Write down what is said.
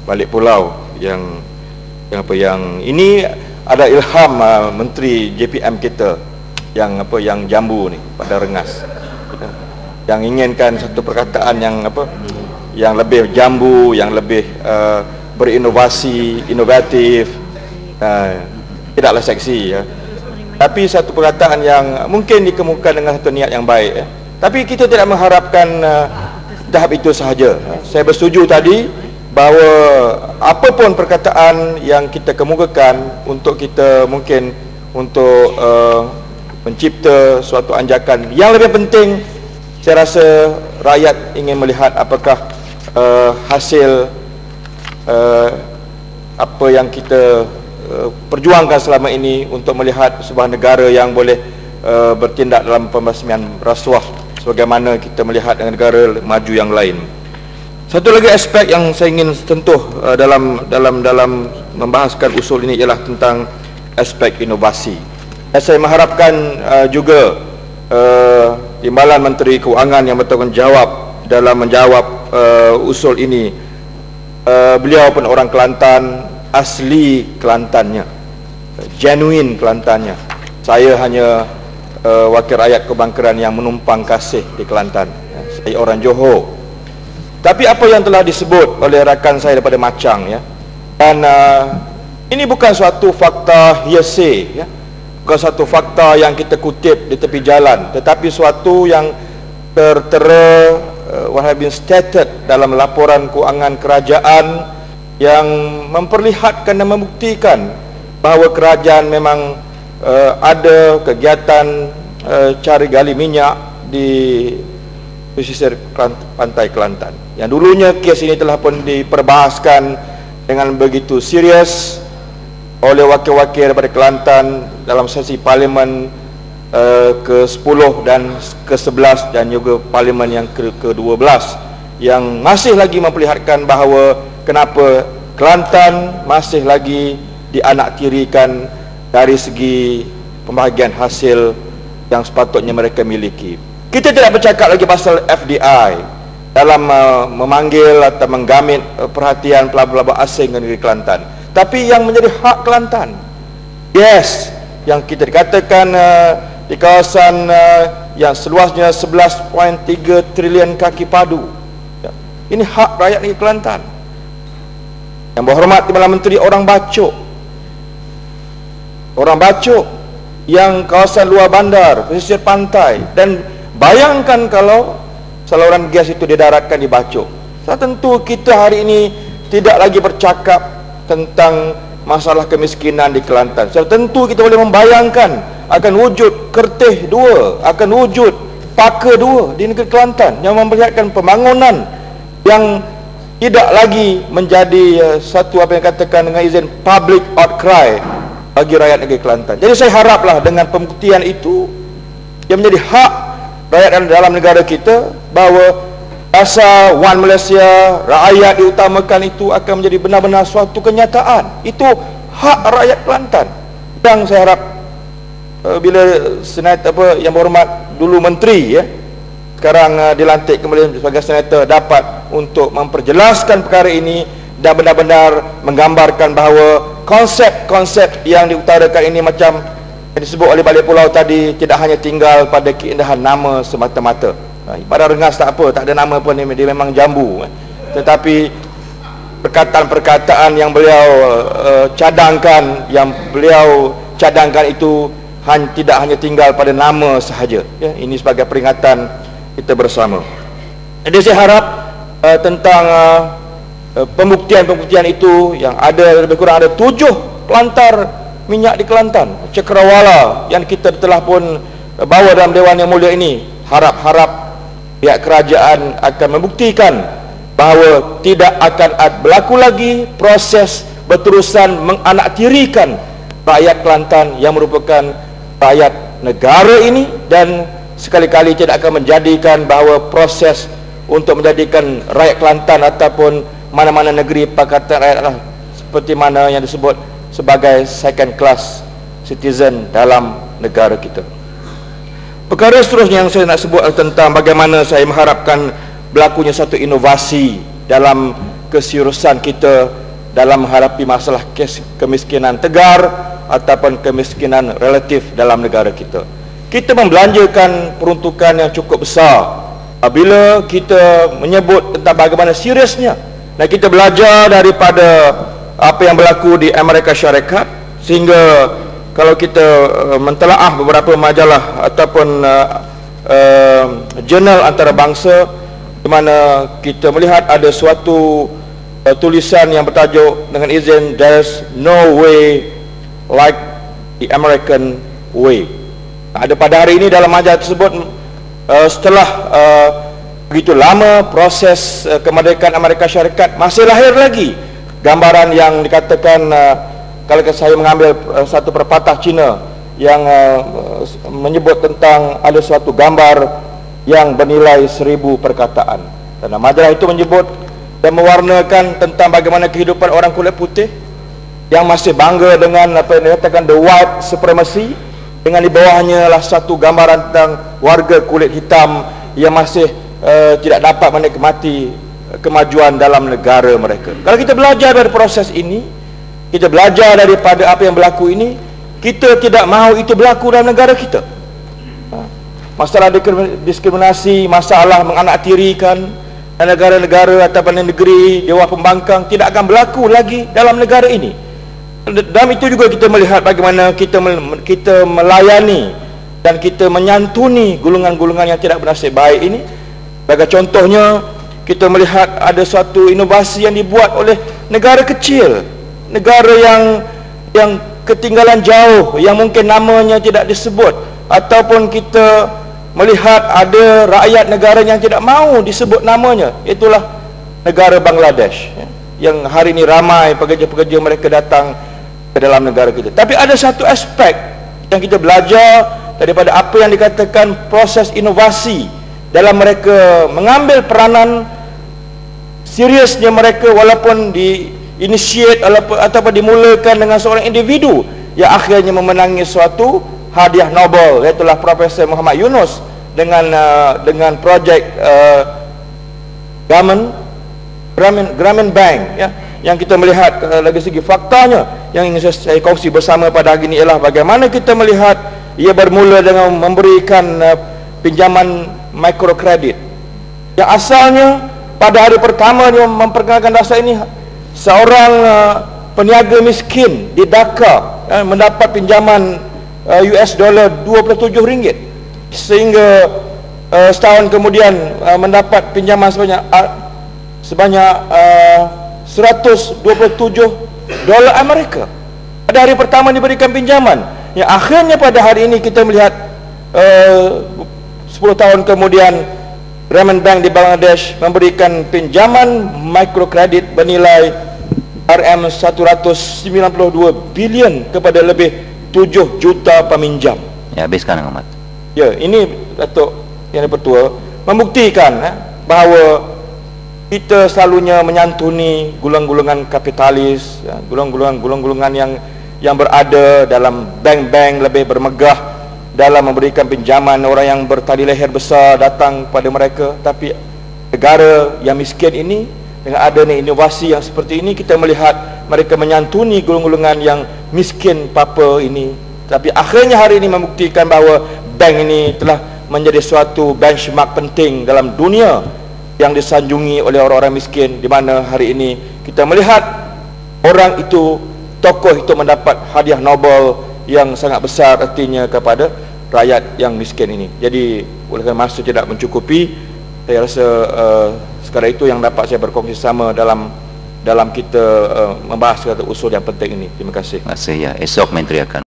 balik pulau yang ini ada ilham Menteri JPM kita yang Jambu ni pada Rengas, yang inginkan satu perkataan yang lebih jambu, yang lebih berinovasi, inovatif, tidaklah seksi tapi satu perkataan yang mungkin dikemukakan dengan satu niat yang baik tapi kita tidak mengharapkan tahap itu sahaja. Saya bersetuju tadi bahawa apapun perkataan yang kita kemukakan untuk kita mungkin untuk mencipta suatu anjakan, yang lebih penting saya rasa rakyat ingin melihat apakah hasil apa yang kita perjuangkan selama ini untuk melihat sebuah negara yang boleh bertindak dalam pembasmian rasuah sebagaimana kita melihat dengan negara maju yang lain. Satu lagi aspek yang saya ingin sentuh dalam membahaskan usul ini ialah tentang aspek inovasi. Saya mengharapkan juga Timbalan Menteri Keuangan yang bertanggungjawab dalam menjawab usul ini. Beliau pun orang Kelantan, asli Kelantannya, genuine Kelantannya. Saya hanya wakil rakyat kebangkiran yang menumpang kasih di Kelantan. Saya orang Johor. Tapi apa yang telah disebut oleh rakan saya daripada Macang dan ini bukan suatu fakta hearsay bukan suatu fakta yang kita kutip di tepi jalan, tetapi suatu yang tertera what have been stated dalam laporan keuangan kerajaan yang memperlihatkan dan membuktikan bahawa kerajaan memang ada kegiatan cari gali minyak di pesisir pantai Kelantan. Yang dulunya kes ini telah pun diperbahaskan dengan begitu serius oleh wakil-wakil daripada Kelantan dalam sesi Parlimen ke-10 dan ke-11 dan juga Parlimen yang ke-12 yang masih lagi memperlihatkan bahawa kenapa Kelantan masih lagi dianaktirikan dari segi pembahagian hasil yang sepatutnya mereka miliki. Kita tidak bercakap lagi pasal FDI dalam memanggil atau menggamit perhatian pelabur-pelabur asing di negeri Kelantan, tapi yang menjadi hak Kelantan, yes, yang kita dikatakan di kawasan yang seluasnya 11.3 trilion kaki padu, ini hak rakyat negeri Kelantan. Yang berhormat Timbalan Menteri orang Bacok yang kawasan luar bandar, pesisir pantai, dan bayangkan kalau saluran gas itu didaratkan di Bacok. Tentu kita hari ini tidak lagi bercakap tentang masalah kemiskinan di Kelantan. Tentu kita boleh membayangkan akan wujud Kerteh 2, akan wujud Paka 2 di negeri Kelantan yang memperlihatkan pembangunan yang tidak lagi menjadi satu apa yang katakan dengan izin public outcry bagi rakyat negeri Kelantan. Jadi saya haraplah dengan pembuktian itu yang menjadi hak rakyat dalam negara kita bahawa asal One Malaysia, rakyat diutamakan itu akan menjadi benar-benar suatu kenyataan. Itu hak rakyat Kelantan. Yang saya harap bila senator yang berhormat dulu menteri sekarang dilantik kembali sebagai senator dapat untuk memperjelaskan perkara ini dan benar-benar menggambarkan bahawa konsep-konsep yang diutarakan ini macam yang disebut oleh Balik Pulau tadi tidak hanya tinggal pada keindahan nama semata-mata. Pada Rengas tak apa, tak ada nama pun, dia memang jambu. Tetapi perkataan-perkataan yang beliau cadangkan itu tidak hanya tinggal pada nama sahaja. Ini sebagai peringatan kita bersama. Jadi saya harap tentang pembuktian-pembuktian itu yang ada lebih kurang ada 7 pelantar minyak di Kelantan, cakrawala yang kita telah pun bawa dalam Dewan Yang Mulia ini. Harap-harap pihak kerajaan akan membuktikan bahawa tidak akan berlaku lagi proses berterusan menganaktirikan rakyat Kelantan yang merupakan rakyat negara ini, dan sekali-kali tidak akan menjadikan bahawa proses untuk menjadikan rakyat Kelantan ataupun mana-mana negeri pakatan rakyat adalah seperti mana yang disebut sebagai second class citizen dalam negara kita. Perkara seterusnya yang saya nak sebut adalah tentang bagaimana saya mengharapkan berlakunya satu inovasi dalam keseriusan kita dalam menghadapi masalah kemiskinan tegar ataupun kemiskinan relatif dalam negara kita. Kita membelanjakan peruntukan yang cukup besar apabila kita menyebut tentang bagaimana seriusnya, dan kita belajar daripada apa yang berlaku di Amerika Syarikat, sehingga kalau kita mentelaah beberapa majalah ataupun jurnal antarabangsa di mana kita melihat ada suatu tulisan yang bertajuk dengan izin "There's no way like the American way". Ada pada hari ini dalam majalah tersebut, setelah begitu lama proses kemerdekaan Amerika Syarikat, masih lahir lagi gambaran yang dikatakan, kalau saya mengambil satu pepatah Cina yang menyebut tentang ada suatu gambar yang bernilai 1000 perkataan. Dan majalah itu menyebut dan mewarnakan tentang bagaimana kehidupan orang kulit putih yang masih bangga dengan apa yang dikatakan the white supremacy, dengan di bawahnya lah satu gambaran tentang warga kulit hitam yang masih tidak dapat menikmati kemajuan dalam negara mereka. Kalau kita belajar dari proses ini, kita belajar daripada apa yang berlaku ini, kita tidak mahu itu berlaku dalam negara kita. Masalah diskriminasi, masalah menganaktirikan negara-negara ataupun negeri di bawah pembangkang tidak akan berlaku lagi dalam negara ini. Dalam itu juga kita melihat bagaimana kita melayani dan kita menyantuni golongan-golongan yang tidak bernasib baik ini. Sebagai contohnya, kita melihat ada suatu inovasi yang dibuat oleh negara kecil, negara yang ketinggalan jauh, yang mungkin namanya tidak disebut, ataupun kita melihat ada rakyat negara yang tidak mahu disebut namanya, itulah negara Bangladesh, yang hari ini ramai pekerja-pekerja mereka datang ke dalam negara kita. Tapi ada satu aspek yang kita belajar daripada apa yang dikatakan proses inovasi dalam mereka mengambil peranan seriusnya mereka, walaupun diinisiat ataupun dimulakan dengan seorang individu yang akhirnya memenangi suatu hadiah Nobel, iaitulah Profesor Muhammad Yunus dengan projek Grameen Bank, ya, yang kita melihat dari segi faktanya yang ingin saya kongsi bersama pada hari ini ialah bagaimana kita melihat ia bermula dengan memberikan pinjaman mikrokredit yang asalnya pada hari pertama dia memperkenalkan dasar ini, seorang peniaga miskin di Dhaka mendapat pinjaman US dollar $27, sehingga setahun kemudian mendapat pinjaman sebanyak $127 Amerika. Pada hari pertama diberikan pinjaman, yang akhirnya pada hari ini kita melihat 10 tahun kemudian Grameen Bank di Bangladesh memberikan pinjaman mikrokredit bernilai RM192 bilion kepada lebih 7 juta peminjam. Ya, habiskan Ahmad. Ya, ini Datuk Yang Dipertua membuktikan bahawa kita selalunya menyantuni golongan-golongan kapitalis, golongan-golongan yang berada dalam bank-bank lebih bermegah dalam memberikan pinjaman. Orang yang bertali leher besar datang pada mereka, tapi negara yang miskin ini dengan adanya inovasi yang seperti ini, kita melihat mereka menyantuni golongan-golongan yang miskin papa ini. Tapi akhirnya hari ini membuktikan bahawa bank ini telah menjadi suatu benchmark penting dalam dunia yang disanjungi oleh orang-orang miskin, di mana hari ini kita melihat orang itu, tokoh itu mendapat hadiah Nobel yang sangat besar artinya kepada rakyat yang miskin ini. Jadi oleh kerana masa tidak mencukupi, saya rasa sekadar itu yang dapat saya berkongsi sama dalam kita membahas usul yang penting ini. Terima kasih. Terima kasih ya. Esok Menteri akan